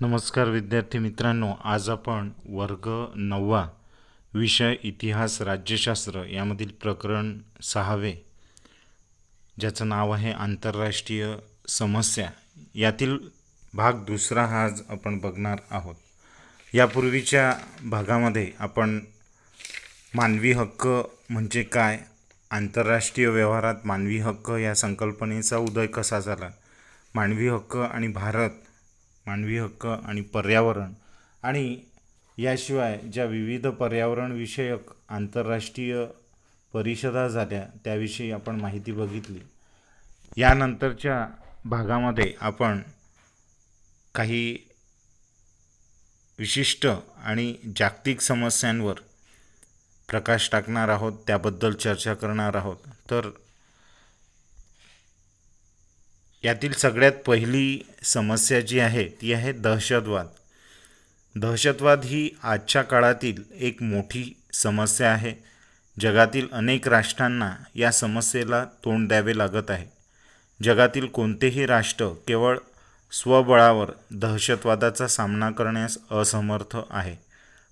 नमस्कार विद्यार्थी मित्रांनो, आज आपण वर्ग 9वा विषय इतिहास राज्यशास्त्र यामधील प्रकरण 6वे, ज्याचं नाव आहे आंतरराष्ट्रीय समस्या, यातील भाग दुसरा हा आज आपण बघणार आहोत. यापूर्वीच्या भागामध्ये आपण मानवी हक्क म्हणजे काय, आंतरराष्ट्रीय व्यवहारात मानवी हक्क या संकल्पनेचा उदय कसा झाला, मानवी हक्क आणि भारत, मानवी हक्क आणि पर्यावरण, आणि याशिवाय ज्या विविध पर्यावरणविषयक आंतरराष्ट्रीय परिषदा झाल्या त्याविषयी आपण माहिती बघितली. यानंतरच्या भागामध्ये आपण काही विशिष्ट आणि जागतिक समस्यांवर प्रकाश टाकणार आहोत, त्याबद्दल चर्चा करणार आहोत. तर यातील सगळ्यात पहिली समस्या जी आहे ती आहे दहशतवाद. दहशतवाद ही आजच्या काळातील एक मोठी समस्या आहे. जगातील अनेक राष्ट्रांना या समस्येला तोंड द्यावे लागत आहे. जगातील कोणतेही राष्ट्र केवळ स्वबळावर दहशतवादाचा सामना करण्यास असमर्थ आहे.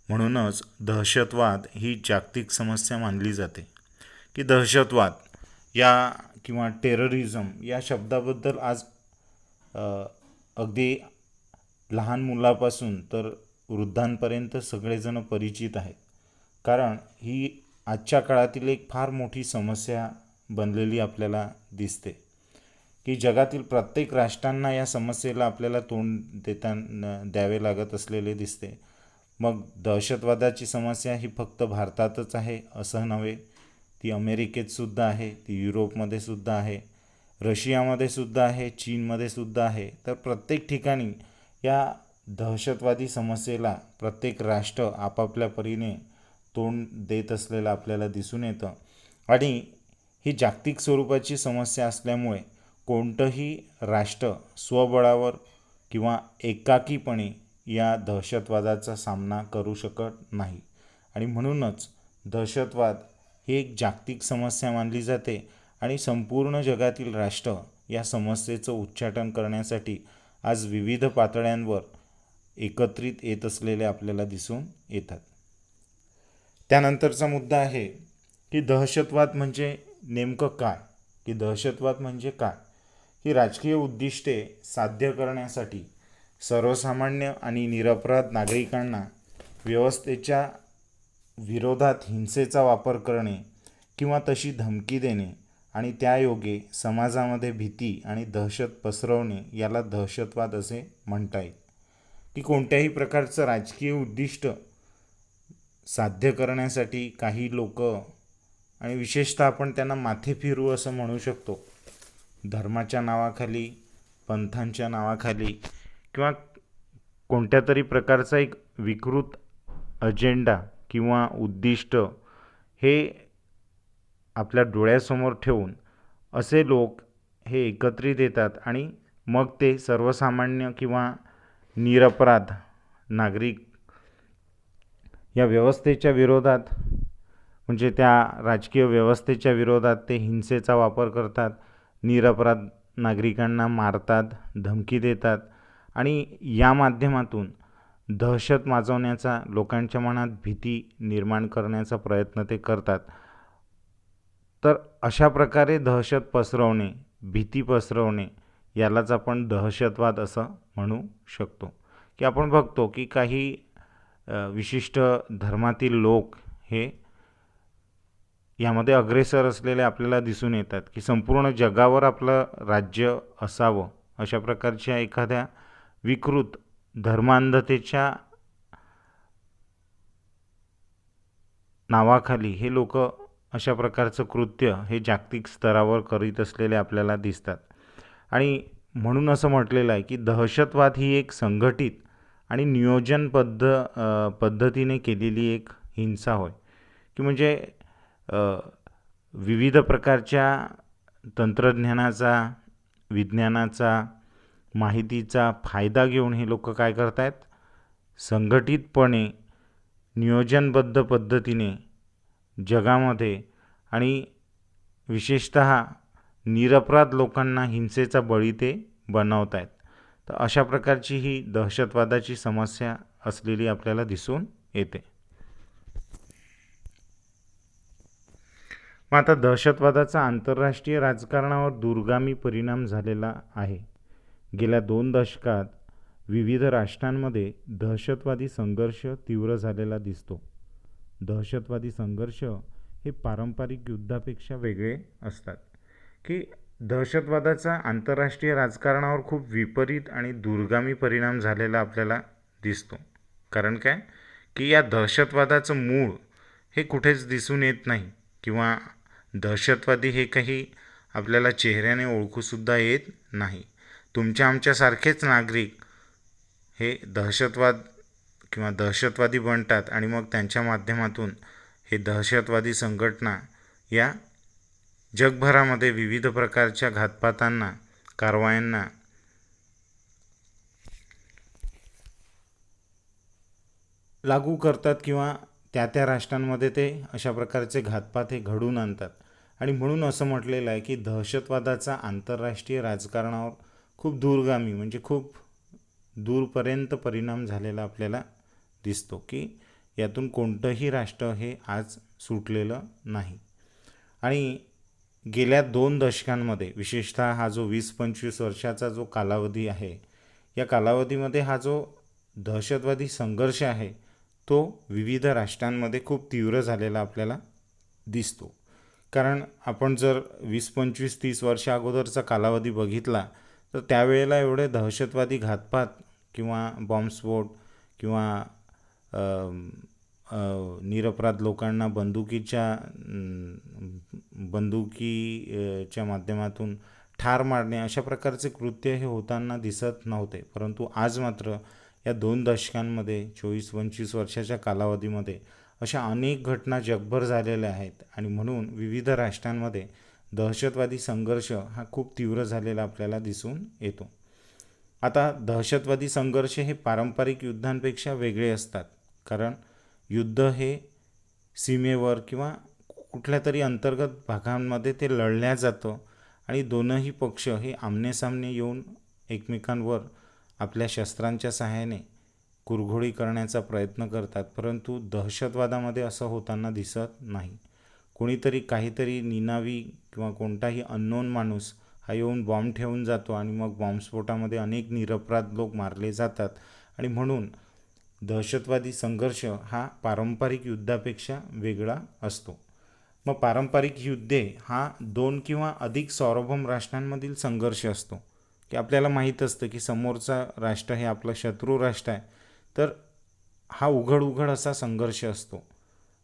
म्हणूनच दहशतवाद ही जागतिक समस्या मानली जाते. की दहशतवाद या किंवा टेररिझम या शब्दाबद्दल आज अगदी लहान मुलापासून तर वृद्धांपर्यंत सगळेजण परिचित आहेत. कारण ही आजच्या काळातील एक फार मोठी समस्या बनलेली आपल्याला दिसते. की जगातील प्रत्येक राष्ट्रांना या समस्येला आपल्याला तोंड द्यावे लागत असलेले दिसते. मग दहशतवादाची समस्या ही फक्त भारतातच आहे असं नव्हे, ती अमेरिकेत सुद्धा आहे, ती युरोपमध्ये सुद्धा आहे, रशियामध्ये सुद्धा आहे, चीनमध्ये सुद्धा आहे. तर प्रत्येक ठिकाणी या दहशतवादी समस्येला प्रत्येक राष्ट्र आपापल्या परीने तोंड देत असलेलं आपल्याला दिसून येतं. आणि ही जागतिक स्वरूपाची समस्या असल्यामुळे कोणतंही राष्ट्र स्वबळावर किंवा एकाकीपणे या दहशतवादाचा सामना करू शकत नाही. आणि म्हणूनच दहशतवाद ही एक जागतिक समस्या मानली जाते. आणि संपूर्ण जगातील राष्ट्र या समस्येचं उच्चाटन करण्यासाठी आज विविध पातळ्यांवर एकत्रित येत असलेले आपल्याला दिसून येतात. त्यानंतरचा मुद्दा आहे की दहशतवाद म्हणजे नेमकं काय. की दहशतवाद म्हणजे काय, की राजकीय उद्दिष्टे साध्य करण्यासाठी सर्वसामान्य आणि निरपराध नागरिकांना व्यवस्थेच्या विरोधात हिंसेचा वापर करणे किंवा तशी धमकी देणे आणि त्यायोगे समाजामध्ये भीती आणि दहशत पसरवणे याला दहशतवाद असे म्हणता येईल. की कोणत्याही प्रकारचं राजकीय उद्दिष्ट साध्य करण्यासाठी काही लोक, आणि विशेषतः आपण त्यांना माथे फिरू असं म्हणू शकतो, धर्माच्या नावाखाली, पंथांच्या नावाखाली किंवा कोणत्या तरी प्रकारचा एक विकृत अजेंडा किंवा उद्दिष्ट हे आपल्या डोळ्यासमोर ठेवून असे लोक हे एकत्रित येतात आणि मग ते सर्वसामान्य किंवा निरपराध नागरिक या व्यवस्थेच्या विरोधात, म्हणजे त्या राजकीय व्यवस्थेच्या विरोधात ते हिंसेचा वापर करतात, निरपराध नागरिकांना मारतात, धमकी देतात आणि या माध्यमातून दहशत माजवण्याचा, लोकांच्या मनात भीती निर्माण करण्याचा प्रयत्न ते करतात. तर अशा प्रकारे दहशत पसरवणे, भीती पसरवणे यालाच आपण दहशतवाद असं म्हणू शकतो. की आपण बघतो की काही विशिष्ट धर्मातील लोक हे यामध्ये अग्रेसर असलेले आपल्याला दिसून येतात. की संपूर्ण जगावर आपलं राज्य असावं अशा प्रकारच्या एखाद्या विकृत धर्मांधतेच्या नावाखाली हे लोक अशा प्रकारचं कृत्य हे जागतिक स्तरावर करीत असलेले आपल्याला दिसतात. आणि म्हणून असं म्हटलेलं आहे की दहशतवाद ही एक संघटित आणि नियोजन पद्धतीने केलेली एक हिंसा होय. की म्हणजे विविध प्रकारच्या तंत्रज्ञानाचा, विज्ञानाचा, माहितीचा फायदा घेऊन हे लोक काय करत आहेत, संघटितपणे नियोजनबद्ध पद्धतीने जगामध्ये आणि विशेषतः निरपराध लोकांना हिंसेचा बळी ते बनवत आहेत. तर अशा प्रकारची ही दहशतवादाची समस्या असलेली आपल्याला दिसून येते. मग आता दहशतवादाचा आंतरराष्ट्रीय राजकारणावर दूरगामी परिणाम झालेला आहे. गेल्या 2 दशकात विविध राष्ट्रांमध्ये दहशतवादी संघर्ष तीव्र झालेला दिसतो. दहशतवादी संघर्ष हे पारंपरिक युद्धापेक्षा वेगळे असतात, की दहशतवादाचा आंतरराष्ट्रीय राजकारणावर खूप विपरीत आणि दूरगामी परिणाम झालेला आपल्याला दिसतो. कारण काय, की या दहशतवादाचं मूळ हे कुठेच दिसून येत नाही, किंवा दहशतवादी हे काही आपल्याला चेहऱ्याने ओळखूसुद्धा येत नाही. तुमच्या आमच्यासारखेच नागरिक हे दहशतवाद किंवा दहशतवादी बनतात आणि मग त्यांच्या माध्यमातून हे दहशतवादी संघटना या जगभरामध्ये विविध प्रकारच्या घातपातांना, कारवायांना लागू करतात, किंवा त्या राष्ट्रांमध्ये ते अशा प्रकारचे घातपात हे घडवून आणतात. आणि म्हणून असं म्हटलेलं आहे की दहशतवादाचा आंतरराष्ट्रीय राजकारणावर खूप दूरगामी म्हणजे खूप दूरपर्यंत परिणाम झालेला आपल्याला दिसतो, की यातून कोणतंही राष्ट्र हे आज सुटलेलं नाही. आणि गेल्या 2 दशकांमध्ये विशेषतः हा जो 20-25 वर्षाचा जो कालावधी आहे, या कालावधीमध्ये हा जो दहशतवादी संघर्ष आहे तो विविध राष्ट्रांमध्ये खूप तीव्र झालेला आपल्याला दिसतो. कारण आपण जर 20-25-30 वर्षा अगोदरचा कालावधी बघितला तर त्यावेळेला एवढे दहशतवादी घातपात किंवा बॉम्बस्फोट किंवा निरपराध लोकांना बंदुकीच्या माध्यमातून ठार मारणे अशा प्रकारचे कृत्य हे होताना दिसत नव्हते. परंतु आज मात्र या 2 दशकांमध्ये 24-25 वर्षाच्या कालावधीमध्ये अशा अनेक घटना जगभर झालेल्या आहेत. आणि म्हणून विविध राष्ट्रांमध्ये दहशतवादी संघर्ष हा खूप तीव्र झालेला आपल्याला दिसून येतो. आता दहशतवादी संघर्ष हे पारंपरिक युद्धांपेक्षा वेगळे असतात. कारण युद्ध हे सीमेवर किंवा कुठल्या तरी अंतर्गत भागांमध्ये ते लढल्या जातं आणि दोनही पक्ष हे आमनेसामने येऊन एकमेकांवर आपल्या शस्त्रांच्या सहाय्याने कुरघोडी करण्याचा प्रयत्न करतात. परंतु दहशतवादामध्ये असं होताना दिसत नाही. कोणीतरी काहीतरी निनावी किंवा कोणताही अननोन माणूस हा येऊन बॉम्ब ठेवून जातो आणि मग बॉम्बस्फोटामध्ये अनेक निरपराध लोक मारले जातात. आणि म्हणून दहशतवादी संघर्ष हा पारंपरिक युद्धापेक्षा वेगळा असतो. मग पारंपरिक युद्धे हा 2 किंवा अधिक सार्वभौम राष्ट्रांमधील संघर्ष असतो, की आपल्याला माहीत असतं की समोरचा राष्ट्र हे आपलं शत्रू राष्ट्र आहे, तर हा उघड असा संघर्ष असतो.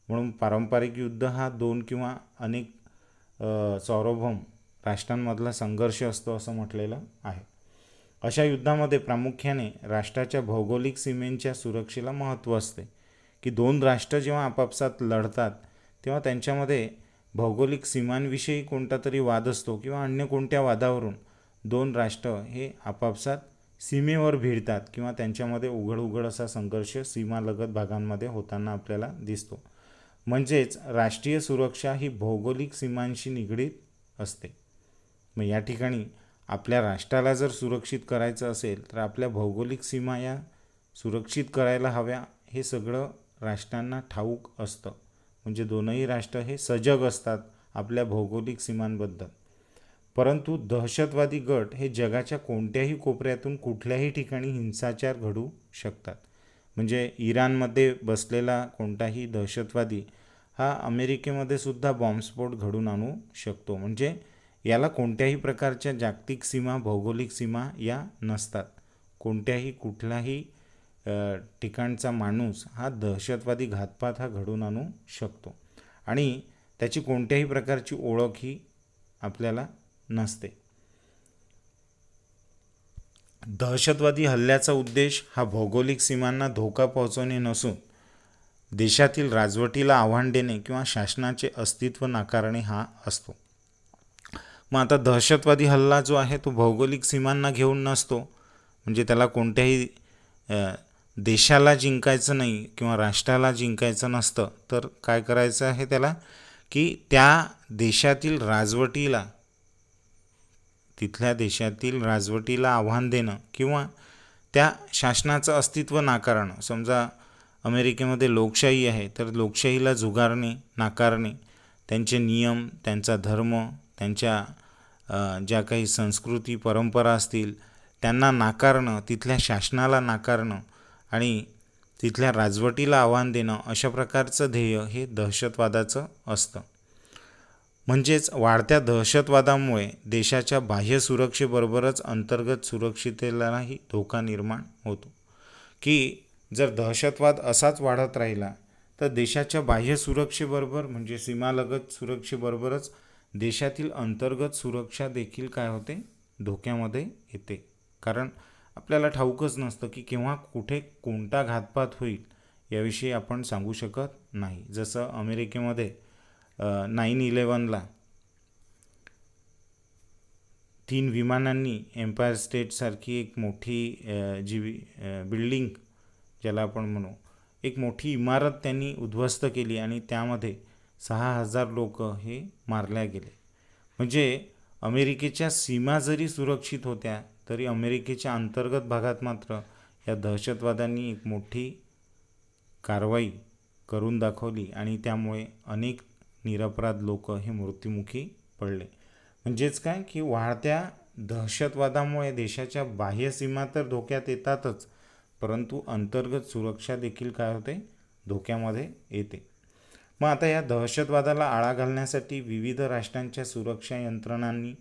म्हणून पारंपरिक युद्ध हा 2 किंवा अनेक सार्वभौम राष्ट्रांमधला संघर्ष असतो असं म्हटलेलं आहे. अशा युद्धामध्ये प्रामुख्याने राष्ट्राच्या भौगोलिक सीमेंच्या सुरक्षेला महत्त्व असते, की 2 राष्ट्र जेव्हा आपापसात लढतात तेव्हा त्यांच्यामध्ये भौगोलिक सीमांविषयी कोणता तरी वाद असतो किंवा अन्य कोणत्या वादावरून 2 राष्ट्र हे आपापसात सीमेवर भिडतात किंवा त्यांच्यामध्ये उघड असा संघर्ष सीमालगत भागांमध्ये होताना आपल्याला दिसतो. म्हणजेच राष्ट्रीय सुरक्षा ही भौगोलिक सीमांशी निगडीत असते. मग या ठिकाणी आपल्या राष्ट्राला जर सुरक्षित करायचं असेल तर आपल्या भौगोलिक सीमा या सुरक्षित करायला हव्या, हे सगळं राष्ट्रांना ठाऊक असतं. म्हणजे दोनही राष्ट्र हे सजग असतात आपल्या भौगोलिक सीमांबद्दल. परंतु दहशतवादी गट हे जगाच्या कोणत्याही कोपऱ्यातून कुठल्याही ठिकाणी हिंसाचार घडवू शकतात. म्हणजे इराणमध्ये बसलेला कोणताही दहशतवादी हा अमेरिकेमध्ये सुद्धा बॉम्बस्फोट घडवून आणू शकतो. म्हणजे याला कोणत्याही प्रकारच्या जागतिक सीमा, भौगोलिक सीमा या नसतात. कुठलाही ठिकाणचा माणूस हा दहशतवादी घातपात हा घडवून आणू शकतो आणि त्याची कोणत्याही प्रकारची ओळख ही आपल्याला नसते. दहशतवादी हल्ल्याचा उद्देश हा भौगोलिक सीमांना धोका पोहोचवणे नसून देशातील राजवटीला आव्हान देणे किंवा शासनाचे अस्तित्व नाकारणे हा असतो. मग आता दहशतवादी हल्ला जो आहे तो भौगोलिक सीमांना घेऊन नसतो. म्हणजे त्याला कोणत्याही देशाला जिंकायचं नाही किंवा राष्ट्राला जिंकायचं नसतं. तर काय करायचं आहे त्याला, की त्या देशातील राजवटीला तिथल्या देशातील राजवटीला आव्हान देणं किंवा त्या शासनाचं अस्तित्व नाकारणं. समजा अमेरिकेमध्ये लोकशाही आहे, तर लोकशाहीला झुगारणे, नाकारणे, त्यांचे नियम, त्यांचा धर्म, त्यांच्या ज्या काही संस्कृती परंपरा असतील त्यांना नाकारणं, तिथल्या शासनाला नाकारणं आणि तिथल्या राजवटीला आव्हान देणं, अशा प्रकारचं ध्येय हे दहशतवादाचं असतं. म्हणजेच वाढत्या दहशतवादामुळे देशाच्या बाह्य सुरक्षेबरोबरच अंतर्गत सुरक्षिततेलाही धोका निर्माण होतो. की जर दहशतवाद असाच वाढत राहिला तर देशाच्या बाह्य सुरक्षेबरोबर म्हणजे सीमालगत सुरक्षेबरोबरच देशातील अंतर्गत सुरक्षा देखील काय होते, धोक्यामध्ये येते. कारण आपल्याला ठाऊकच नसतं की केव्हा कुठे कोणता घातपात होईल, याविषयी आपण सांगू शकत नाही. जसं अमेरिकेमध्ये 9/11ला 3 विमानांनी एम्पायर स्टेटसारखी एक मोठी जी बिल्डिंग ज्याला आपण म्हणू, एक मोठी इमारत त्यांनी उद्ध्वस्त केली आणि त्यामध्ये 6,000 लोक हे मारल्या गेले. म्हणजे अमेरिकेच्या सीमा जरी सुरक्षित होत्या तरी अमेरिकेच्या अंतर्गत भागात मात्र या दहशतवाद्यांनी एक मोठी कारवाई करून दाखवली आणि त्यामुळे अनेक निरपराध लोक हे मृत्युमुखी पडले. म्हणजेच काय की वाढत्या दहशतवादामुळे देशाच्या बाह्य सीमा तर धोक्यात येतातच, परंतु अंतर्गत सुरक्षा देखील काय होते, धोक्यामध्ये येते. मग आता या दहशतवादाला आळा घालण्यासाठी विविध राष्ट्रांच्या सुरक्षा यंत्रणांनी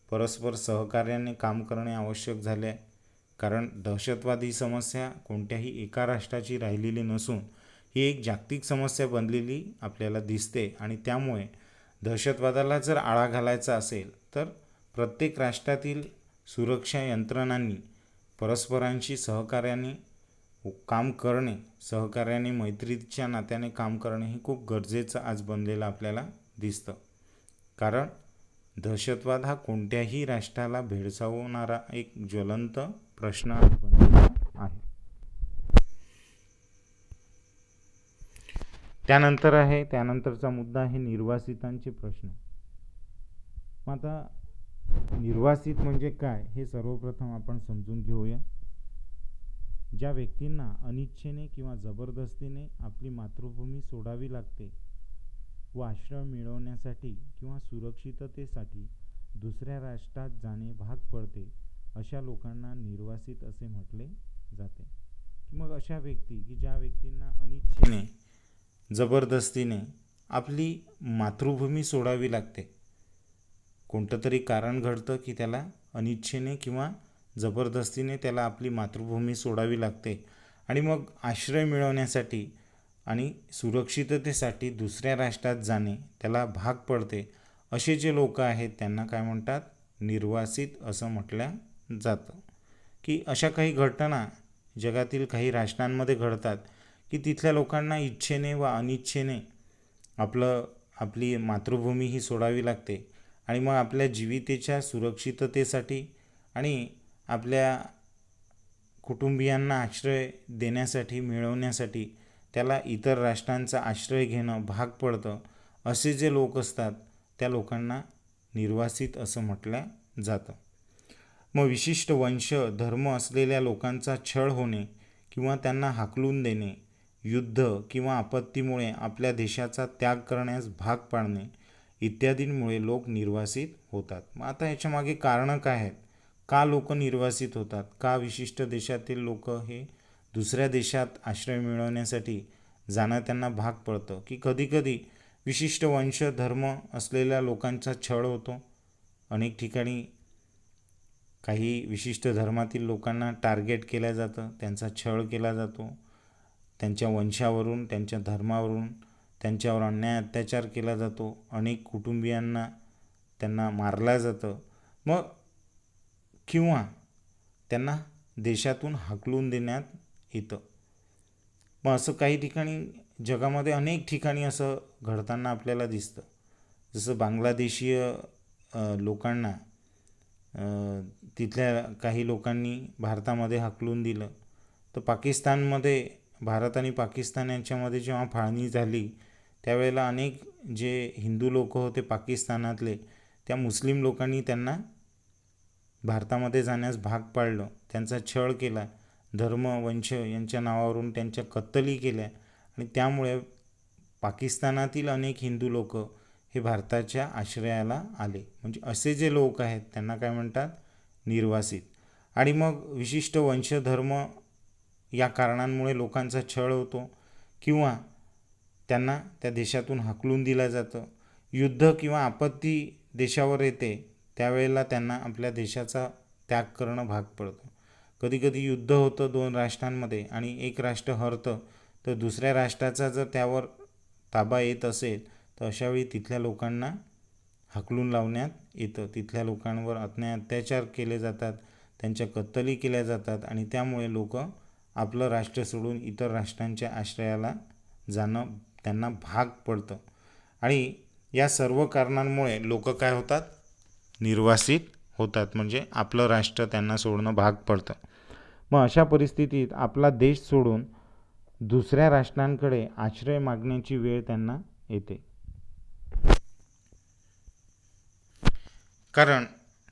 परस्पर सहकार्याने काम करणे आवश्यक झाले आहे. कारण दहशतवाद ही समस्या कोणत्याही एका राष्ट्राची राहिलेली नसून ही एक जागतिक समस्या बनलेली आपल्याला दिसते आणि त्यामुळे दहशतवादाला जर आळा घालायचा असेल तर प्रत्येक राष्ट्रातील सुरक्षा यंत्रणांनी परस्परांशी सहकार्याने काम करणे, सहकार्याने मैत्रीच्या नात्याने काम करणे हे खूप गरजेचं आज बनलेलं आपल्याला दिसतं. कारण दहशतवाद हा कोणत्याही राष्ट्राला भेडसावणारा एक ज्वलंत प्रश्न बनलेला आहे. त्यानंतरचा मुद्दा आहे निर्वासितांचे प्रश्न. मग आता निर्वासित म्हणजे काय हे सर्वप्रथम आपण समजून घेऊया. ज्या व्यक्तींना अनिच्छेने किंवा जबरदस्तीने आपली मातृभूमी सोडावी लागते व आश्रय मिळवण्यासाठी किंवा सुरक्षिततेसाठी दुसऱ्या राष्ट्रात जाणे भाग पडते, अशा लोकांना निर्वासित असे म्हटले जाते. मग अशा व्यक्ती की ज्या व्यक्तींना अनिच्छेने जबरदस्तीने आपली मातृभूमी सोडावी लागते, कोणतं तरी कारण घडतं की त्याला अनिच्छेने किंवा जबरदस्तीने त्याला आपली मातृभूमी सोडावी लागते आणि मग आश्रय मिळवण्यासाठी आणि सुरक्षिततेसाठी दुसऱ्या राष्ट्रात जाणे त्याला भाग पडते, असे जे लोक आहेत त्यांना काय म्हणतात, निर्वासित असं म्हटलं जातं. की अशा काही घटना जगातील काही राष्ट्रांमध्ये घडतात की तिथल्या लोकांना इच्छेने व अनिच्छेने आपली मातृभूमी ही सोडावी लागते आणि मग आपल्या जीवितेच्या सुरक्षिततेसाठी आणि आपल्या कुटुंबियांना आश्रय देण्यासाठी मिळवण्यासाठी त्याला इतर राष्ट्रांचा आश्रय घेणं भाग पडतं. असे जे लोक असतात त्या लोकांना निर्वासित असं म्हटलं जातं. मग विशिष्ट वंश धर्म असलेल्या लोकांचा छळ होणे किंवा त्यांना हाकलून देणे, युद्ध किंवा आपत्तीमुळे आपल्या देशाचा त्याग करण्यास भाग पाडणे इत्यादींमुळे लोक निर्वासित होतात. मग आता याच्यामागे कारणं काय आहेत, का लोक निर्वासित होतात, का विशिष्ट देशातील लोक हे दुसऱ्या देशात आश्रय मिळवण्यासाठी जाणं त्यांना भाग पडतं, की कधीकधी विशिष्ट वंश धर्म असलेल्या लोकांचा छळ होतो. अनेक ठिकाणी काही विशिष्ट धर्मातील लोकांना टार्गेट केलं जातं, त्यांचा छळ केला जातो, त्यांच्या वंशावरून, त्यांच्या धर्मावरून त्यांच्यावर अन्याय अत्याचार केला जातो, अनेक कुटुंबियांना त्यांना मारलं जातं, मग किंवा त्यांना देशातून हाकलून देण्यात येतं. मग असं काही ठिकाणी जगामध्ये अनेक ठिकाणी असं घडताना आपल्याला दिसतं. जसं बांगलादेशीय लोकांना तिथल्या काही लोकांनी भारतामध्ये हाकलून दिलं, तर पाकिस्तानमध्ये भारत आणि पाकिस्तान यांच्यामध्ये जेव्हा फाळणी झाली त्यावेळेला अनेक जे हिंदू लोक होते पाकिस्तानातले, त्या मुस्लिम लोकांनी त्यांना भारतामध्ये जाण्यास भाग पाडलं, त्यांचा छळ केला, धर्म वंश यांच्या नावावरून त्यांच्या कत्तली केल्या आणि त्यामुळे पाकिस्तानातील अनेक हिंदू लोक हे भारताच्या आश्रयाला आले. म्हणजे असे जे लोक आहेत त्यांना काय म्हणतात, निर्वासित. आणि मग विशिष्ट वंश धर्म या कारणांमुळे लोकांचा छळ होतो किंवा त्यांना त्या देशातून हाकलून दिलं जातं. युद्ध किंवा आपत्ती देशावर येते त्यावेळेला त्यांना आपल्या देशाचा त्याग करणं भाग पडतं. कधीकधी युद्ध होतं दोन राष्ट्रांमध्ये आणि एक राष्ट्र हरतं, तर दुसऱ्या राष्ट्राचा जर त्यावर ताबा येत असेल तर अशावेळी तिथल्या लोकांना हाकलून लावण्यात येतं. तिथल्या लोकांवर अत्याचार केले जातात, त्यांच्या कत्तली केल्या जातात आणि त्यामुळे लोक आपलं राष्ट्र सोडून इतर राष्ट्रांच्या आश्रयाला जाणं त्यांना भाग पडतं. आणि या सर्व कारणांमुळे लोक काय होतात, निर्वासित होतात. म्हणजे आपलं राष्ट्र त्यांना सोडणं भाग पडतं. मग अशा परिस्थितीत आपला देश सोडून दुसऱ्या राष्ट्रांकडे आश्रय मागण्याची वेळ त्यांना येते. कारण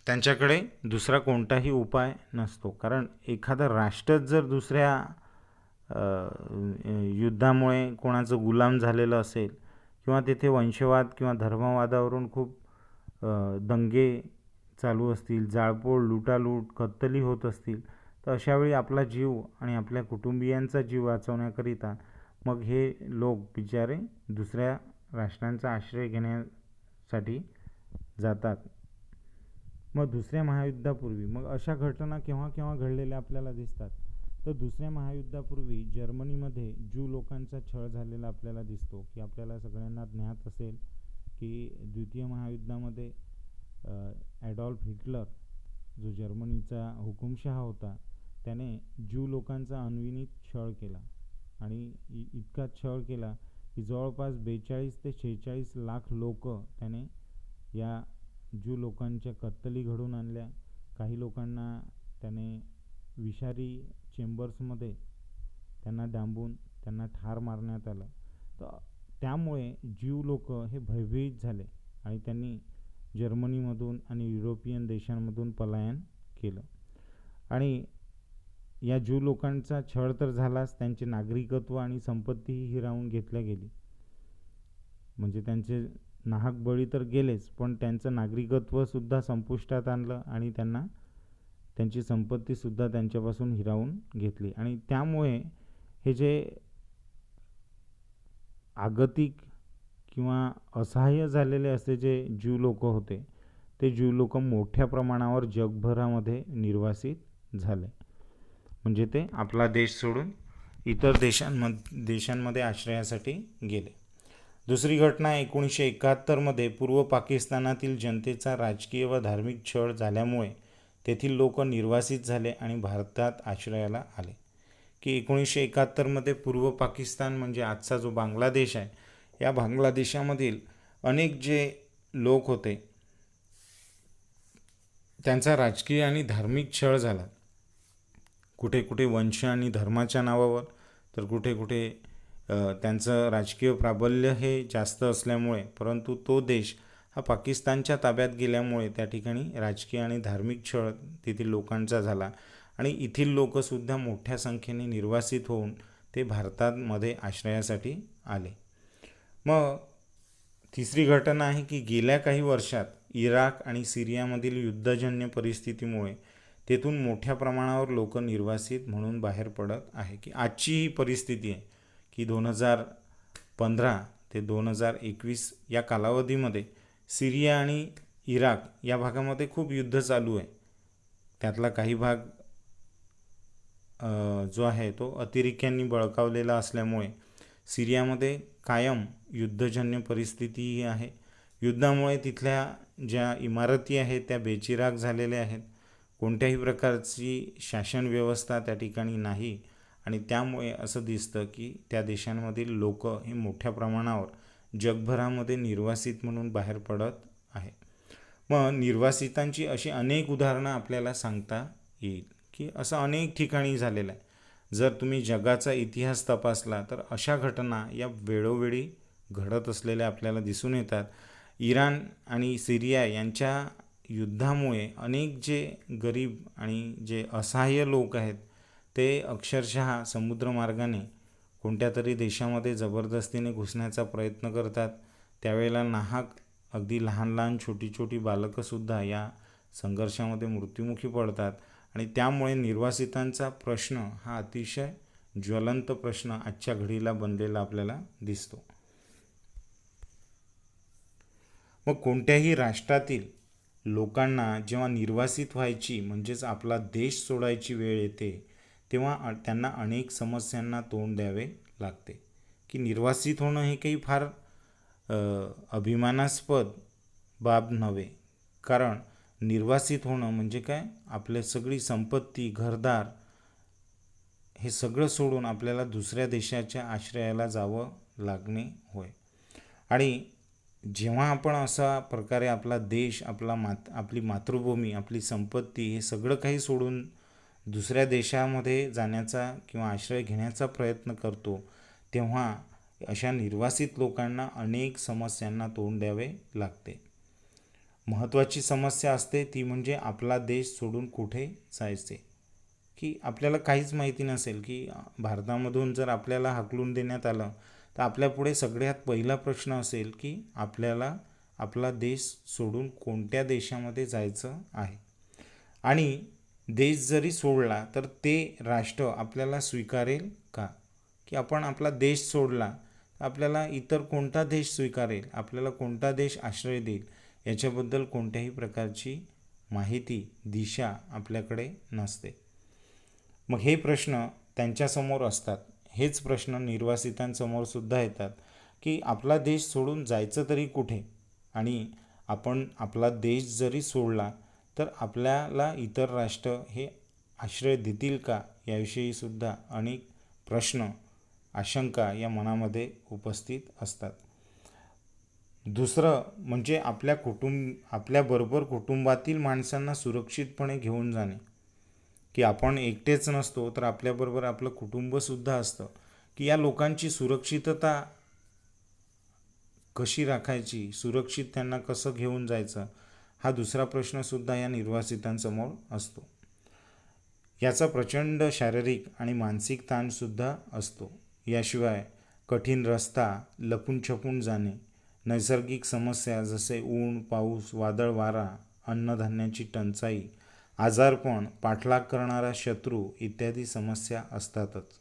त्यांच्याकडे दुसरा कोणताही उपाय नसतो. कारण एखादं राष्ट्रच जर दुसऱ्या युद्धामुळे कोणाचं गुलाम झालेलं असेल किंवा तेथे वंशवाद किंवा धर्मवादावरून खूप दंगे चालू असतील, जाळपोळ, लुटालूट, कत्तली होत असतील, तर अशावेळी आपला जीव आणि आपल्या कुटुंबियांचा जीव वाचवण्याकरिता मग हे लोक बिचारे दुसऱ्या राष्ट्रांचा आश्रय घेण्यासाठी जातात. मग दुसऱ्या महायुद्धापूर्वी मग अशा घटना केव्हा केव्हा घडलेल्या आपल्याला दिसतात. तर दुसऱ्या महायुद्धापूर्वी जर्मनीमध्ये ज्यू लोकांचा छळ झालेला आपल्याला दिसतो. की आपल्याला सगळ्यांना ज्ञात असेल की द्वितीय महायुद्धामध्ये ॲडॉल्फ हिटलर जो जर्मनीचा हुकुमशहा होता त्याने ज्यू लोकांचा अनविनित छळ केला आणि इतका छळ केला की जवळपास 42 ते 46 लाख लोक त्याने या ज्यू लोकांच्या कत्तली घडून आणल्या. काही लोकांना त्याने विषारी चेंबर्समध्ये त्यांना डांबून त्यांना ठार मारण्यात आलं. तर त्यामुळे ज्यू लोक हे भयभीत झाले आणि त्यांनी जर्मनीमधून आणि युरोपियन देशांमधून पलायन केलं. आणि या ज्यू लोकांचा छळ तर झालाच, त्यांचे नागरिकत्व आणि संपत्तीही हिरावून घेतल्या गेली. म्हणजे त्यांचे नाहक बळी तर गेलेच, पण त्यांचं नागरिकत्वसुद्धा संपुष्टात आणलं आणि त्यांना त्यांची संपत्तीसुद्धा त्यांच्यापासून हिरावून घेतली. आणि त्यामुळे हे जे आगतिक किंवा असहाय्य झालेले असे जे ज्यू लोक होते ते ज्यू लोक मोठ्या प्रमाणावर जगभरामध्ये निर्वासित झाले. म्हणजे ते आपला देश सोडून इतर देशांमध्ये आश्रयासाठी गेले. दुसरी घटना 1971मध्ये पूर्व पाकिस्तानातील जनतेचा राजकीय व धार्मिक छळ झाल्यामुळे तेथील लोक निर्वासित झाले आणि भारतात आश्रयाला आले. की 1971मध्ये पूर्व पाकिस्तान म्हणजे आजचा जो बांगलादेश आहे, या बांगलादेशामधील अनेक जे लोक होते त्यांचा राजकीय आणि धार्मिक छळ झाला. कुठे कुठे वंश आणि धर्माच्या नावावर, तर कुठे कुठे त्यांचं राजकीय प्राबल्य हे जास्त असल्यामुळे, परंतु तो देश हा पाकिस्तानच्या ताब्यात गेल्यामुळे त्या ठिकाणी राजकीय आणि धार्मिक छळ तेथील लोकांचा झाला आणि येथील लोकसुद्धा मोठ्या संख्येने निर्वासित होऊन ते भारतामध्ये आश्रयासाठी आले. मग तिसरी घटना आहे की गेल्या काही वर्षात इराक आणि सिरियामधील युद्धजन्य परिस्थितीमुळे तेथून मोठ्या प्रमाणावर लोक निर्वासित म्हणून बाहेर पडत आहे. की आजची ही परिस्थिती आहे की 2015 ते 2021 या कालावधीमध्ये सिरिया आणि इराक या भागामध्ये खूप युद्ध चालू आहे. त्यातला काही भाग जो आहे तो अतिरेक्यांनी बळकावलेला असल्यामुळे सिरियामध्ये कायम युद्धजन्य परिस्थिती आहे. युद्धामुळे तिथल्या ज्या इमारती आहेत त्या बेचिराग झालेल्या आहेत. कोणत्याही प्रकारची शासन व्यवस्था त्या ठिकाणी नाही आणि त्यामुळे असं दिसतं की त्या देशांमधील लोक हे मोठ्या प्रमाणावर जगभरामध्ये निर्वासित म्हणून बाहेर पडत आहे. मग निर्वासितांची अशी अनेक उदाहरणं आपल्याला सांगता येईल की असं अनेक ठिकाणी झालेलं आहे. जर तुम्ही जगाचा इतिहास तपासला तर अशा घटना या वेळोवेळी घडत असलेल्या आपल्याला दिसून येतात. इराण आणि सिरिया यांच्या युद्धामुळे अनेक जे गरीब आणि जे असहाय्य लोक आहेत ते अक्षरशः समुद्रमार्गाने कोणत्या तरी देशामध्ये जबरदस्तीने घुसण्याचा प्रयत्न करतात. त्यावेळेला नाहक अगदी लहान लहान छोटी छोटी बालकंसुद्धा या संघर्षामध्ये मृत्युमुखी पडतात. आणि त्यामुळे निर्वासितांचा प्रश्न हा अतिशय ज्वलंत प्रश्न आजच्या घडीला बनलेला आपल्याला दिसतो. मग कोणत्याही राष्ट्रातील लोकांना जेव्हा निर्वासित व्हायची म्हणजेच आपला देश सोडायची वेळ येते तेव्हा त्यांना अनेक समस्यांना तोंड द्यावे लागते. की निर्वासित होणं हे काही फार अभिमानास्पद बाब नव्हे. कारण निर्वासित होणं म्हणजे काय, आपले सगळी संपत्ती घरदार हे सगळं सोडून आपल्याला दुसऱ्या देशाच्या आश्रयाला जावं लागणे होय. आणि जेव्हा आपण असा प्रकारे आपला देश आपली मातृभूमी आपली संपत्ती हे सगळं काही सोडून दुसऱ्या देशामध्ये जाण्याचा किंवा आश्रय घेण्याचा प्रयत्न करतो तेव्हा अशा निर्वासित लोकांना अनेक समस्यांना तोंड द्यावे लागते. महत्त्वाची समस्या असते ती म्हणजे आपला देश सोडून कुठे जायचे. की आपल्याला काहीच माहिती नसेल की भारतामधून जर आपल्याला हाकलून देण्यात आलं तर आपल्यापुढे सगळ्यात पहिला प्रश्न असेल की आपल्याला आपला देश सोडून कोणत्या देशामध्ये जायचं आहे. आणि देश जरी सोडला तर ते राष्ट्र आपल्याला स्वीकारेल का, की आपण आपला देश सोडला तर आपल्याला इतर कोणता देश स्वीकारेल, आपल्याला कोणता देश आश्रय देईल याच्याबद्दल कोणत्याही प्रकारची माहिती दिशा आपल्याकडे नसते. मग हे प्रश्न त्यांच्यासमोर असतात. हेच प्रश्न निर्वासितांसमोर सुद्धा येतात की आपला देश सोडून जायचं तरी कुठे, आणि आपण आपला देश जरी सोडला तर आपल्याला इतर राष्ट्र हे आश्रय देतील का याविषयी सुद्धा अनेक प्रश्न आशंका या मनामध्ये उपस्थित असतात. दुसरं म्हणजे आपल्याबरोबर कुटुंबातील माणसांना सुरक्षितपणे घेऊन जाणे. की आपण एकटेच नसतो तर आपल्याबरोबर आपलं कुटुंबसुद्धा असतं. की या लोकांची सुरक्षितता कशी राखायची, सुरक्षित त्यांना कसं घेऊन जायचं, हा दुसरा प्रश्नसुद्धा या निर्वासितांसमोर असतो. याचा प्रचंड शारीरिक आणि मानसिक ताणसुद्धा असतो. याशिवाय कठीण रस्ता, लपून छपून जाणे, नैसर्गिक समस्या जसे ऊन पाऊस वादळ वारा, अन्नधान्याची टंचाई, आजारपण, पाठलाग करणारा शत्रू इत्यादी समस्या असतातच.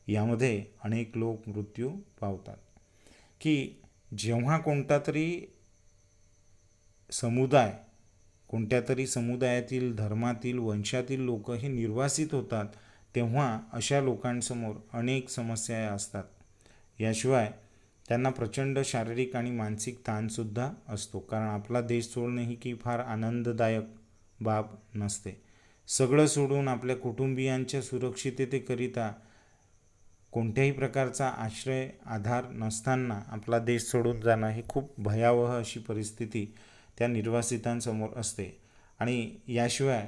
यामध्ये अनेक लोक मृत्यू पावतात. की जेव्हा कोणता तरी समुदाय, कोणत्या तरी समुदायातील धर्मातील वंशातील लोक हे निर्वासित होतात तेव्हा अशा लोकांसमोर अनेक समस्या असतात. याशिवाय त्यांना प्रचंड शारीरिक आणि मानसिक ताणसुद्धा असतो. कारण आपला देश सोडणे ही की फार आनंददायक बाब नसते. सगळं सोडून आपल्या कुटुंबियांच्या सुरक्षिततेकरिता कोणत्याही प्रकारचा आश्रय आधार नसताना आपला देश सोडून जाणं ही खूप भयावह अशी परिस्थिती त्या निर्वासितांसमोर असते. आणि याशिवाय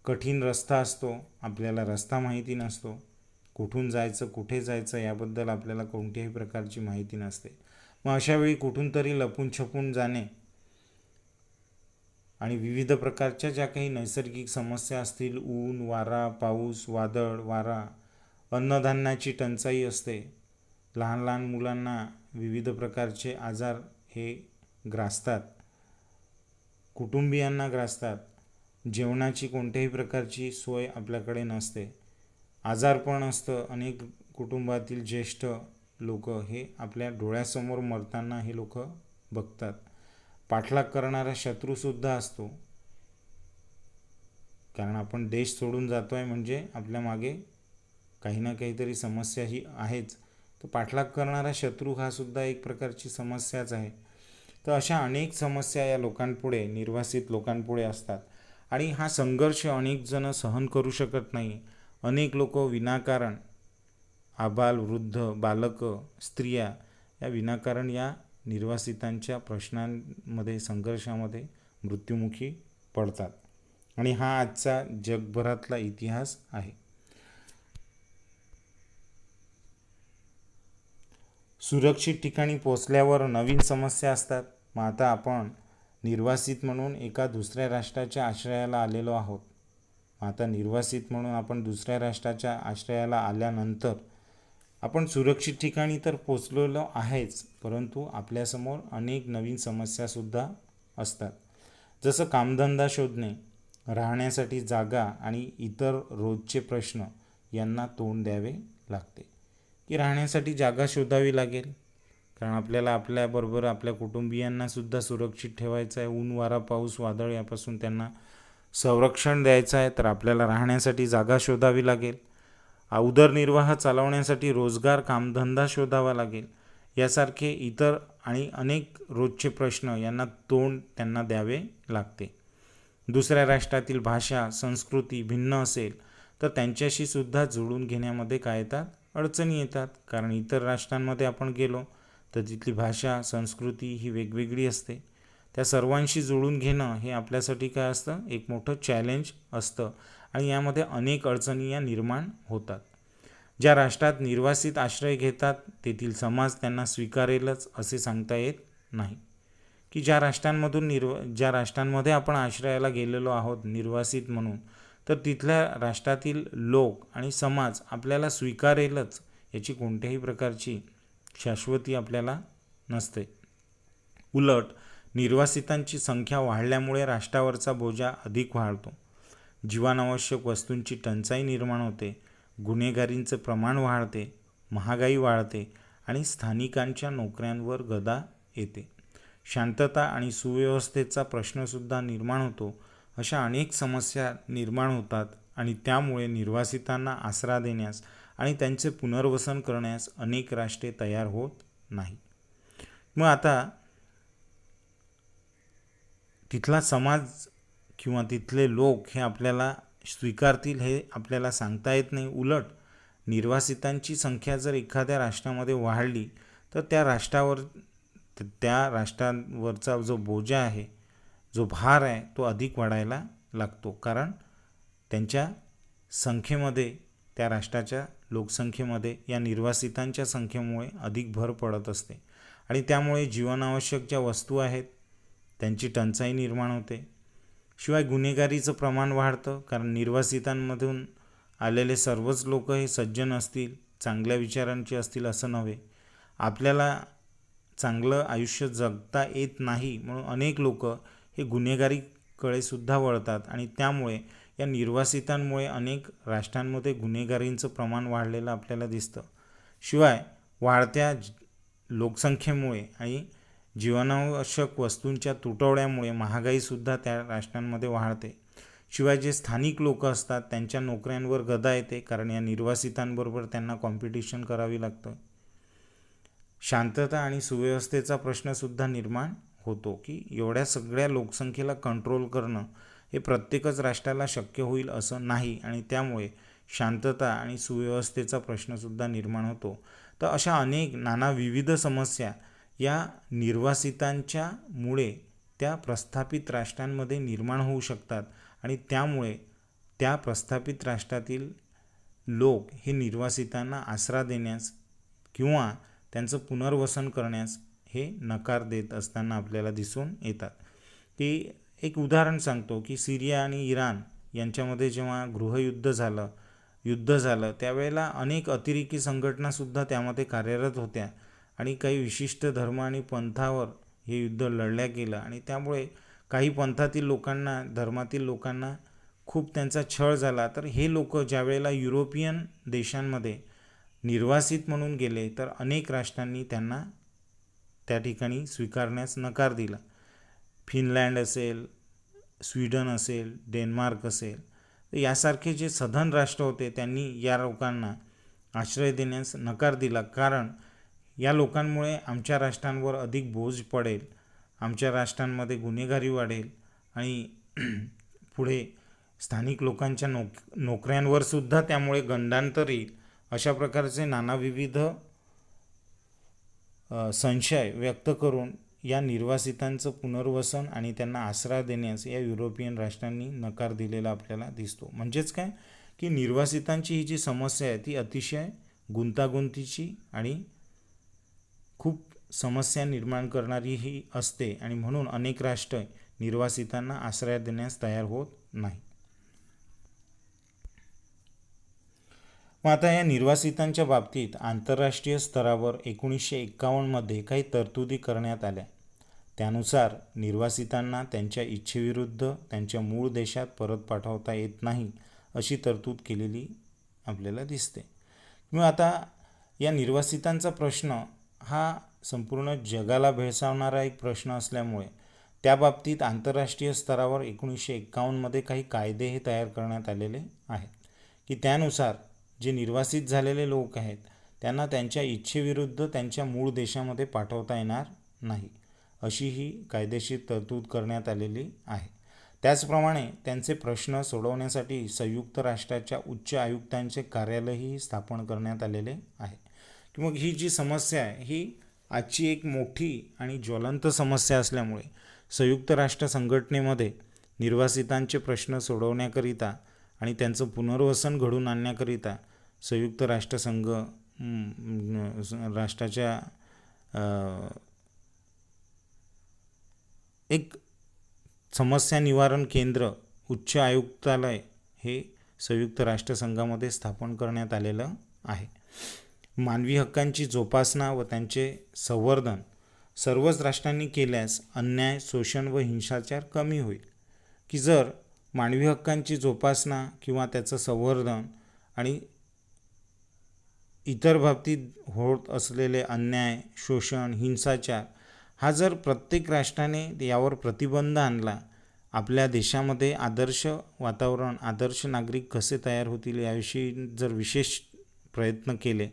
कठीण रस्ता असतो, आपल्याला रस्ता माहिती नसतो, कुठून जायचं कुठे जायचं याबद्दल आपल्याला कोणत्याही प्रकारची माहिती नसते. मग अशावेळी कुठून तरी लपून छपून जाणे आणि विविध प्रकारच्या ज्या काही नैसर्गिक समस्या असतील, ऊन वारा पाऊस वादळ वारा, अन्नधान्याची टंचाई असते, लहान लहान मुलांना विविध प्रकारचे आजार हे ग्रासतात, कुटुंबियांना ग्रासतात, जेवणाची कोणत्याही प्रकारची सोय आपल्याकडे नसते, आजारपण असतं, अनेक कुटुंबातील ज्येष्ठ लोक हे आपल्या डोळ्यासमोर मरताना हे लोक बघतात, पाठलाग करणारा शत्रूसुद्धा असतो. कारण आपण देश सोडून जातो आहे म्हणजे आपल्या मागे काही ना काहीतरी समस्या ही आहेच. तर पाठलाग करणारा शत्रू हा सुद्धा एक प्रकारची समस्याच आहे. तर अशा अनेक समस्या या लोकांपुढे, निर्वासित लोकांपुढे असतात. आणि हा संघर्ष अनेक जण सहन करू शकत नाही. अनेक लोक विनाकारण, आबाल वृद्ध बालक स्त्रिया या विनाकारण या निर्वासितांच्या प्रश्नांमध्ये संघर्षामध्ये मृत्युमुखी पडतात. आणि हा आजचा जगभरातला इतिहास आहे. सुरक्षित ठिकाणी पोचल्यावर नवीन समस्या असतात. मग आता आपण निर्वासित म्हणून एका दुसऱ्या राष्ट्राच्या आश्रयाला आलेलो आहोत. आता निर्वासित म्हणून आपण दुसऱ्या राष्ट्राच्या आश्रयाला आल्यानंतर आपण सुरक्षित ठिकाणी तर पोचलेलो आहेच, परंतु आपल्यासमोर अनेक नवीन समस्यासुद्धा असतात. जसं कामधंदा शोधणे, राहण्यासाठी जागा आणि इतर रोजचे प्रश्न यांना तोंड द्यावे लागते. की राहण्यासाठी जागा शोधावी लागेल, कारण आपल्याला आपल्याबरोबर आपल्या कुटुंबियांनासुद्धा सुरक्षित ठेवायचं आहे. ऊन, वारा, पाऊस, वादळ यापासून त्यांना संरक्षण द्यायचं आहे, तर आपल्याला राहण्यासाठी जागा शोधावी लागेल. उदरनिर्वाह चालवण्यासाठी रोजगार, कामधंदा शोधावा लागेल. यासारखे इतर आणि अनेक रोजचे प्रश्न यांना तोंड त्यांना द्यावे लागते. दुसऱ्या राष्ट्रातील भाषा, संस्कृती भिन्न असेल तर त्यांच्याशी सुद्धा जुळून घेण्यामध्ये काय येतात, अडचणी येतात. कारण इतर राष्ट्रांमध्ये आपण गेलो तर तिथली भाषा, संस्कृती ही वेगवेगळी असते. त्या सर्वांशी जुळून घेणं हे आपल्यासाठी काय असतं, एक मोठं चॅलेंज असतं आणि यामध्ये अनेक अडचणी या निर्माण होतात. ज्या राष्ट्रात निर्वासित आश्रय घेतात तेथील समाज त्यांना स्वीकारेलच असे सांगता येत नाही. की ज्या राष्ट्रांमध्ये आपण आश्रयाला गेलेलो आहोत निर्वासित म्हणून, तर तिथल्या राष्ट्रातील लोक आणि समाज आपल्याला स्वीकारेलच याची कोणत्याही प्रकारची शाश्वती आपल्याला नसते. उलट निर्वासितांची संख्या वाढल्यामुळे राष्ट्रावरचा बोजा अधिक वाढतो. जीवनावश्यक वस्तूंची टंचाई निर्माण होते, गुन्हेगारींचं प्रमाण वाढते, महागाई वाढते आणि स्थानिकांच्या नोकऱ्यांवर गदा येते. शांतता आणि सुव्यवस्थेचा प्रश्नसुद्धा निर्माण होतो. अशा अनेक समस्या निर्माण होतात आणि त्यामुळे निर्वासितांना आसरा देण्यास आणि त्यांचे पुनर्वसन करण्यास अनेक राष्ट्रे तयार होत नाही. मग आता तिथला समाज किंवा तिथले लोक हे आपल्याला स्वीकारतील हे आपल्याला सांगता येत नाही. उलट निर्वासितांची संख्या जर एखाद्या राष्ट्रामध्ये वाढली तर त्या राष्ट्रावरचा जो बोजा आहे, जो भार आहे, तो अधिक वाढायला लागतो. कारण त्यांच्या संख्येमध्ये, त्या राष्ट्राच्या लोकसंख्येमध्ये या निर्वासितांच्या संख्येमुळे अधिक भर पडत असते आणि त्यामुळे जीवनावश्यक ज्या वस्तू आहेत त्यांची टंचाई निर्माण होते. शिवाय गुन्हेगारीचं प्रमाण वाढतं, कारण निर्वासितांमधून आलेले सर्वच लोक हे सज्जन असतील, चांगल्या विचारांचे असतील असं नव्हे. आपल्याला चांगलं आयुष्य जगता येत नाही म्हणून अनेक लोक हे गुन्हेगारीकडे सुद्धा वळतात आणि त्यामुळे या निर्वासितांमुळे अनेक राष्ट्रांमध्ये गुन्हेगारींचं प्रमाण वाढलेलं आपल्याला दिसतं. शिवाय वाढत्या लोकसंख्येमुळे आणि जीवनावश्यक वस्तूंच्या तुटवड्यामुळे महागाईसुद्धा त्या राष्ट्रांमध्ये वाढते. शिवाय जे स्थानिक लोक असतात त्यांच्या नोकऱ्यांवर गदा येते, कारण या निर्वासितांबरोबर त्यांना कॉम्पिटिशन करावी लागतं. शांतता आणि सुव्यवस्थेचा प्रश्नसुद्धा निर्माण होतो, की एवढ्या सगळ्या लोकसंख्येला कंट्रोल करणं हे प्रत्येकच राष्ट्राला शक्य होईल असं नाही आणि त्यामुळे शांतता आणि सुव्यवस्थेचा प्रश्नसुद्धा निर्माण होतो. तर अशा अनेक नाना विविध समस्या या निर्वासितांच्या मुळे त्या प्रस्थापित राष्ट्रांमध्ये निर्माण होऊ शकतात आणि त्यामुळे त्या प्रस्थापित राष्ट्रातील लोक हे निर्वासितांना आसरा देण्यास किंवा त्यांचं पुनर्वसन करण्यास हे नकार देत असताना आपल्याला दिसून येतात. की एक उदाहरण सांगतो की सिरिया आणि इराण यांच्यामध्ये जेव्हा युद्ध झालं त्यावेळेला अनेक अतिरेकी संघटनासुद्धा त्यामध्ये कार्यरत होत्या आणि काही विशिष्ट धर्म आणि पंथावर हे युद्ध लढल्या गेलं आणि त्यामुळे काही पंथातील लोकांना, धर्मातील लोकांना खूप त्यांचा छळ झाला. तर हे लोक ज्या वेळेला युरोपियन देशांमध्ये निर्वासित म्हणून गेले तर अनेक राष्ट्रांनी त्यांना त्या ठिकाणी स्वीकारण्यास नकार दिला. फिनलँड असेल, स्वीडन असेल, डेन्मार्क असेल, तर यासारखे जे सधन राष्ट्र होते त्यांनी या लोकांना आश्रय देण्यास नकार दिला. कारण या लोकांमुळे आमच्या राष्ट्रांवर अधिक बोज पडेल, आमच्या राष्ट्रांमध्ये गुन्हेगारी वाढेल आणि पुढे स्थानिक लोकांच्या नोकऱ्यांवर सुद्धा त्यामुळे गंडांतर येईल. अशा प्रकारचे नाना विविध संशय व्यक्त करून या निर्वासितांचं पुनर्वसन आणि त्यांना आसरा देण्यास या युरोपियन राष्ट्रांनी नकार दिलेला आपल्याला दिसतो. म्हणजेच काय, की निर्वासितांची ही जी समस्या आहे ती अतिशय गुंतागुंतीची आणि खूप समस्या निर्माण करणारीही असते आणि म्हणून अनेक राष्ट्र निर्वासितांना आश्रय देण्यास तयार होत नाही. मग आता या निर्वासितांच्या बाबतीत आंतरराष्ट्रीय स्तरावर 1951मध्ये काही तरतुदी करण्यात आल्या. त्यानुसार निर्वासितांना त्यांच्या इच्छेविरुद्ध त्यांच्या मूळ देशात परत पाठवता येत नाही अशी तरतूद केलेली आपल्याला दिसते. मग आता या निर्वासितांचा प्रश्न हा संपूर्ण जगाला भेडसावणारा एक प्रश्न असल्यामुळे त्याबाबतीत आंतरराष्ट्रीय स्तरावर 1951मध्ये काही कायदे हे तयार करण्यात आलेले आहेत की त्यानुसार जे निर्वासित झालेले लोक आहेत त्यांना त्यांच्या इच्छेविरुद्ध त्यांच्या मूळ देशामध्ये पाठवता येणार नाही अशी ही कायदेशीर तरतूद करण्यात आलेली आहे. त्याचप्रमाणे त्यांचे प्रश्न सोडवण्यासाठी संयुक्त राष्ट्राच्या उच्च आयुक्तांचे कार्यालयही स्थापन करण्यात आलेले आहे. मग ही जी समस्या आहे ही आजची एक मोठी आणि ज्वलंत समस्या असल्यामुळे संयुक्त राष्ट्र संघटनेमध्ये निर्वासितांचे प्रश्न सोडवण्याकरिता आणि त्यांचं पुनर्वसन घडवून आणण्याकरिता संयुक्त राष्ट्रसंघ राष्ट्राच्या एक समस्या निवारण केंद्र उच्च आयुक्तालय हे संयुक्त राष्ट्रसंघामध्ये स्थापन करण्यात आलेलं आहे. मानवी हक्कांची जोपासना व त्यांचे संवर्धन सर्वच राष्ट्रांनी केल्यास अन्याय, शोषण व हिंसाचार कमी होईल. की जर मानवी हक्कांची जोपासना किंवा त्याचं संवर्धन आणि इतर बाबतीत होत असलेले अन्याय, शोषण, हिंसाचार हा जर प्रत्येक राष्ट्राने यावर प्रतिबंध आणला, आपल्या देशामध्ये आदर्श वातावरण, आदर्श नागरिक कसे तयार होतील याविषयी जर विशेष प्रयत्न केले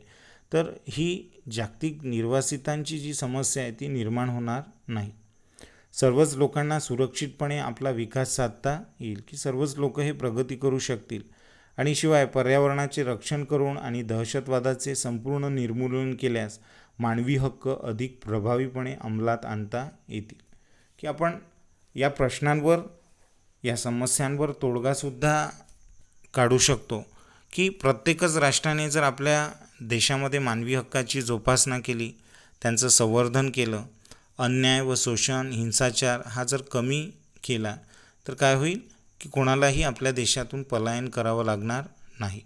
तर ही जागतिक निर्वासितांची जी समस्या आहे ती निर्माण होणार नाही. सर्वच लोकांना सुरक्षितपणे आपला विकास साधता येईल की सर्वच लोक हे प्रगती करू शकतील आणि शिवाय पर्यावरणाचे रक्षण करून आणि दहशतवादाचे संपूर्ण निर्मूलन केल्यास मानवी हक्क अधिक प्रभावीपणे अंमलात आणता येतील. की आपण या प्रश्नांवर, या समस्यांवर तोडगासुद्धा काढू शकतो की प्रत्येकच राष्ट्राने जर आपल्या देशामध्ये मानवी हक्काची जोपासना केली, त्यांचं संवर्धन केलं, अन्याय व शोषण, हिंसाचार हा जर कमी केला तर काय होईल की कोणालाही आपल्या देशातून पलायन करावं लागणार नाही.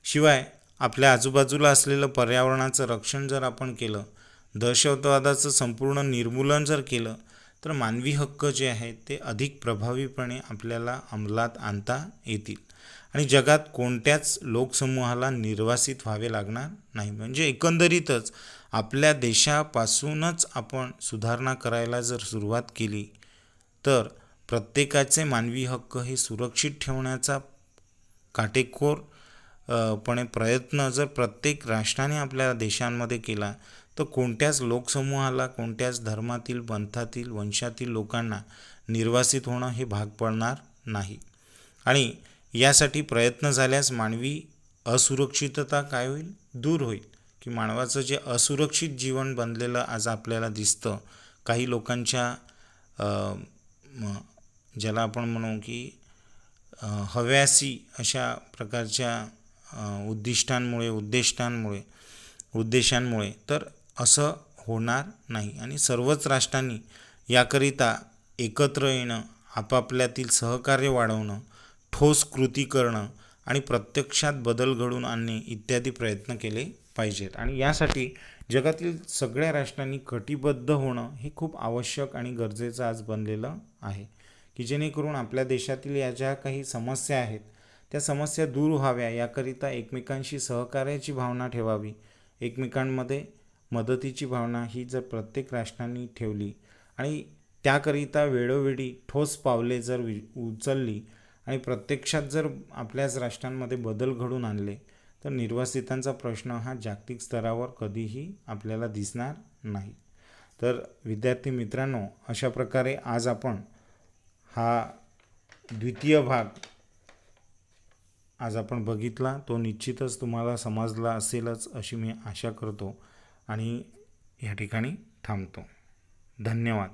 शिवाय आपल्या आजूबाजूला असलेलं पर्यावरणाचं रक्षण जर आपण केलं, दहशतवादाचं संपूर्ण निर्मूलन जर केलं तर मानवी हक्क जे आहेत ते अधिक प्रभावीपणे आपल्याला अंमलात आणता येतील आणि जगात कोणत्याच लोकसमूहाला निर्वासित व्हावे लागणार नाही. म्हणजे एकंदरीतच आपल्या देशापासूनच आपण सुधारणा करायला जर सुरुवात केली तर प्रत्येकाचे मानवी हक्क हे सुरक्षित ठेवण्याचा काटेकोर पणे प्रयत्न जर प्रत्येक राष्ट्राने आपल्या देशांमध्ये केला तर कोणत्याच लोकसमूहाला, कोणत्याच धर्मातील, पंथातील, वंशातील लोकांना निर्वासित होणं हे भाग पडणार नाही. आणि यासाठी प्रयत्न झाल्यास मानवी असुरक्षितता काय होईल, दूर होईल. की मानवाचं जे असुरक्षित जीवन बनलेलं आज आपल्याला दिसतं, काही लोकांच्या ज्याला आपण म्हणू की हव्यासी अशा प्रकारच्या उद्देशांमुळे तर असं होणार नाही. आणि सर्वच राष्ट्रांनी याकरिता एकत्र येणं, आपापल्यातील सहकार्य वाढवणं, ठोस कृती करणं आणि प्रत्यक्षात बदल घडवून आणणे इत्यादी प्रयत्न केले पाहिजेत. आणि यासाठी जगातील सगळ्या राष्ट्रांनी कटिबद्ध होणं हे खूप आवश्यक आणि गरजेचं आज बनलेलं आहे. की जेणेकरून आपल्या देशातील या ज्या काही समस्या आहेत त्या समस्या दूर व्हाव्या याकरिता एकमेकांशी सहकार्याची भावना ठेवावी, एकमेकांमध्ये मदतीची भावना ही जर प्रत्येक राष्ट्रांनी ठेवली आणि त्याकरिता वेळोवेळी ठोस पावले जर उचलली आणि प्रत्यक्षात जर आपल्याच राष्ट्रांमध्ये बदल घडून आणले तर निर्वासितांचा प्रश्न हा जागतिक स्तरावर कधीही आपल्याला दिसणार नाही. तर विद्यार्थी मित्रांनो, अशा प्रकारे आज आपण हा द्वितीय भाग आज आपण बघितला. तो निश्चितच तुम्हाला समजला असेलच अशी मी आशा करतो आणि या ठिकाणी थांबतो. धन्यवाद.